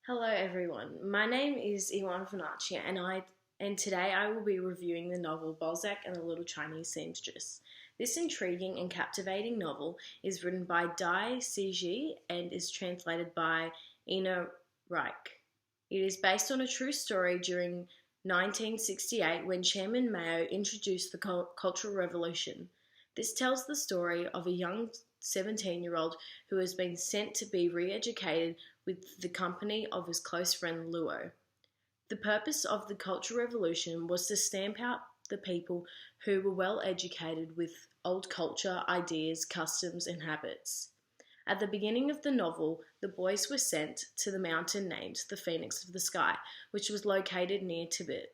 Hello everyone, my name is Ioanna Vinaccia and today I will be reviewing the novel Balzac and the Little Chinese Seamstress. This intriguing and captivating novel is written by Dai Cixi and is translated by Ina Reich. It is based on a true story during 1968 when Chairman Mao introduced the Cultural Revolution. This tells the story of a young 17-year-old who has been sent to be re-educated with the company of his close friend Luo. The purpose of the Cultural Revolution was to stamp out the people who were well educated with old culture, ideas, customs, and habits. At the beginning of the novel, the boys were sent to the mountain named the Phoenix of the Sky, which was located near Tibet.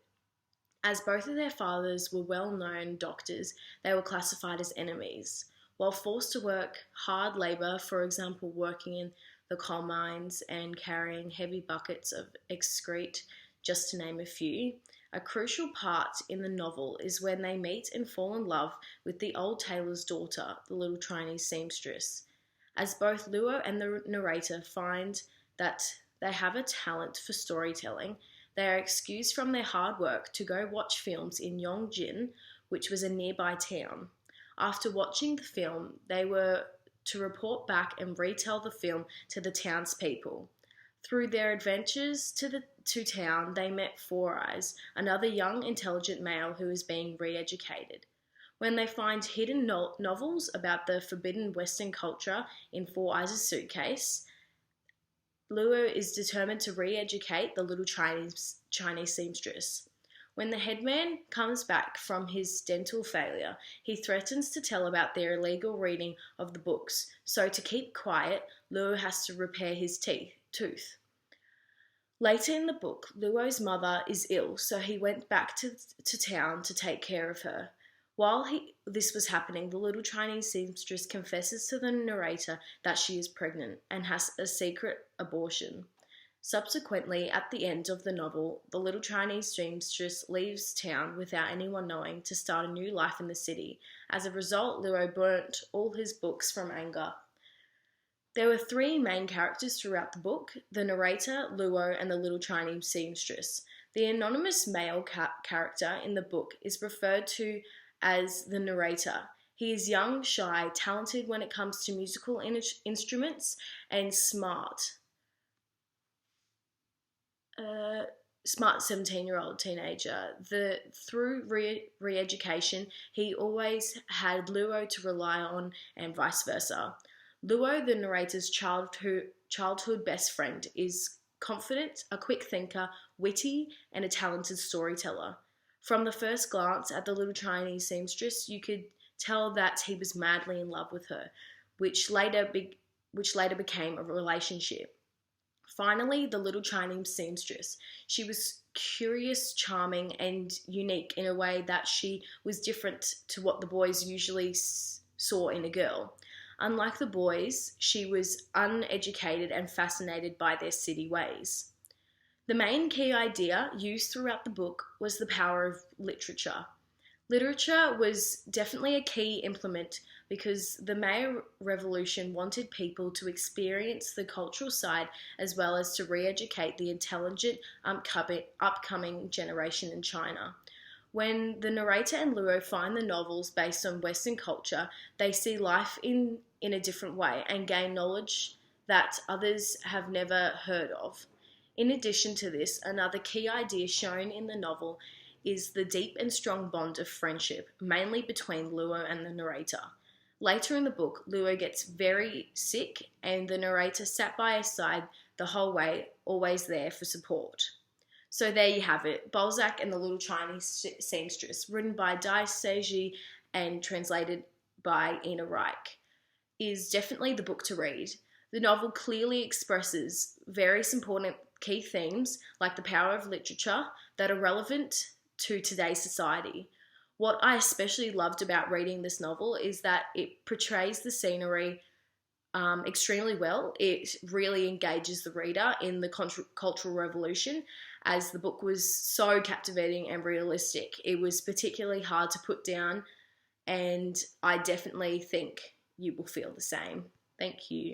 As both of their fathers were well-known doctors, they were classified as enemies. While forced to work hard labour, for example working in the coal mines and carrying heavy buckets of excrete, just to name a few, a crucial part in the novel is when they meet and fall in love with the old tailor's daughter, the little Chinese seamstress. As both Luo and the narrator find that they have a talent for storytelling, they are excused from their hard work to go watch films in Yongjin, which was a nearby town. After watching the film, they were to report back and retell the film to the townspeople. Through their adventures to town, they met Four Eyes, another young, intelligent male who is being re-educated. When they find hidden novels about the forbidden Western culture in Four Eyes' suitcase, Luo is determined to re-educate the little Chinese seamstress. When the headman comes back from his dental failure, he threatens to tell about their illegal reading of the books, so to keep quiet, Luo has to repair his tooth. Later in the book, Luo's mother is ill, so he went back to town to take care of her. While this was happening, the little Chinese seamstress confesses to the narrator that she is pregnant and has a secret abortion. Subsequently, at the end of the novel, the little Chinese seamstress leaves town without anyone knowing to start a new life in the city. As a result, Luo burnt all his books from anger. There were three main characters throughout the book: the narrator, Luo, and the little Chinese seamstress. The anonymous male character in the book is referred to as the narrator. He is young, shy, talented when it comes to musical instruments, and smart 17-year-old teenager. Through re-education, he always had Luo to rely on and vice versa. Luo, the narrator's childhood best friend, is confident, a quick thinker, witty, and a talented storyteller. From the first glance at the little Chinese seamstress, you could tell that he was madly in love with her, which later became a relationship. Finally, the little Chinese seamstress. She was curious, charming, and unique in a way that she was different to what the boys usually saw in a girl. Unlike the boys, she was uneducated and fascinated by their city ways. The main key idea used throughout the book was the power of literature. Literature was definitely a key implement because the Mao Revolution wanted people to experience the cultural side as well as to re-educate the intelligent upcoming generation in China. When the narrator and Luo find the novels based on Western culture, they see life in a different way and gain knowledge that others have never heard of. In addition to this, another key idea shown in the novel is the deep and strong bond of friendship, mainly between Luo and the narrator. Later in the book, Luo gets very sick and the narrator sat by his side the whole way, always there for support. So there you have it, Balzac and the Little Chinese Seamstress, written by Dai Cixi and translated by Ina Reich, is definitely the book to read. The novel clearly expresses various important key themes like the power of literature that are relevant to today's society. What I especially loved about reading this novel is that it portrays the scenery extremely well. It really engages the reader in the Cultural Revolution, as the book was so captivating and realistic. It was particularly hard to put down, and I definitely think you will feel the same. Thank you.